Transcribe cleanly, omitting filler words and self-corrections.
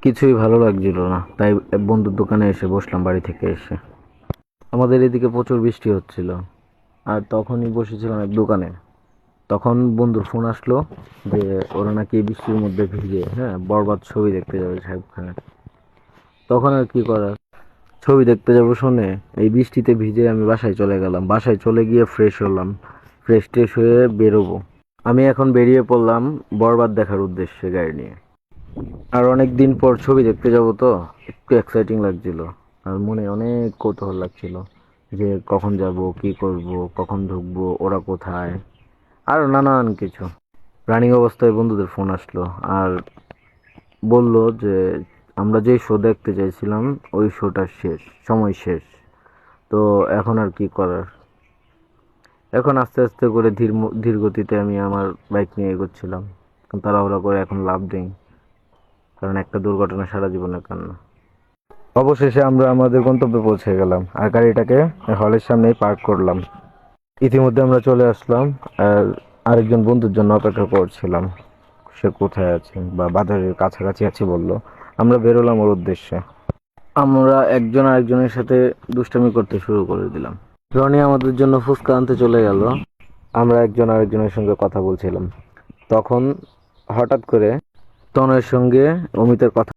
কিছুই ভালো লাগছিল না, তাই বন্ধুর দোকানে এসে বসলাম বাড়ি থেকে এসে। আমাদের এদিকে প্রচুর বৃষ্টি হচ্ছিল, আর তখনই বসেছিলাম এক দোকানে। তখন বন্ধুর ফোন আসলো যে ওরা নাকি এই বৃষ্টির মধ্যে ভিজে বরবাদ ছবি দেখতে যাবে সাহেব খানের। তখন আর কি করার, ছবি দেখতে যাবো শুনে এই বৃষ্টিতে ভিজে আমি বাসায় চলে গেলাম। বাসায় চলে গিয়ে ফ্রেশ হলাম, ফ্রেশ ট্রেশ হয়ে বেরোবো। আমি এখন বেরিয়ে পড়লাম বরবাদ দেখার উদ্দেশ্যে গাড়ি নিয়ে। আর অনেক দিন পর ছবি দেখতে যাব, তো একটু এক্সাইটিং লাগছিল। আর মনে অনেক কৌতূহল লাগছিল যে কখন যাব, কি করব, কখন ঢুকবো, ওরা কোথায়, আরো নানান কিছু। রানিং অবস্থায় বন্ধুদের ফোন আসলো আর বলল যে আমরা যেই শো দেখতে চাইছিলাম ওই শোটা শেষ, সময় শেষ। তো এখন আর কি করার। এখন আস্তে আস্তে করে ধীর ধীর গতিতে আমি আমার বাইক নিয়ে এগোচ্ছিলাম। তাড়াহুড়া করে এখন লাভ নেই, কারণ একটা দুর্ঘটনা সারা জীবনের কান্না। অবশেষে আমরা আমাদের গন্তব্যে পৌঁছে গেলাম আর গাড়িটাকে হলের সামনেই পার্ক করলাম। ইতিমধ্যে আমরা চলে আসলাম আর আরেকজন বন্ধুর জন্য অপেক্ষা করছিলাম। সে কোথায় আছে বা বাজারের কাছাকাছি আছে বললো। আমরা বেরোলাম ওর উদ্দেশ্যে। আমরা একজন আরেকজনের সাথে দুষ্টামি করতে শুরু করে দিলাম। রনি আমাদের জন্য ফুচকা আনতে চলে গেল। আমরা একজন আরেকজনের সঙ্গে কথা বলছিলাম। তখন হঠাৎ করে তনয়ের সঙ্গে অমিতের কথা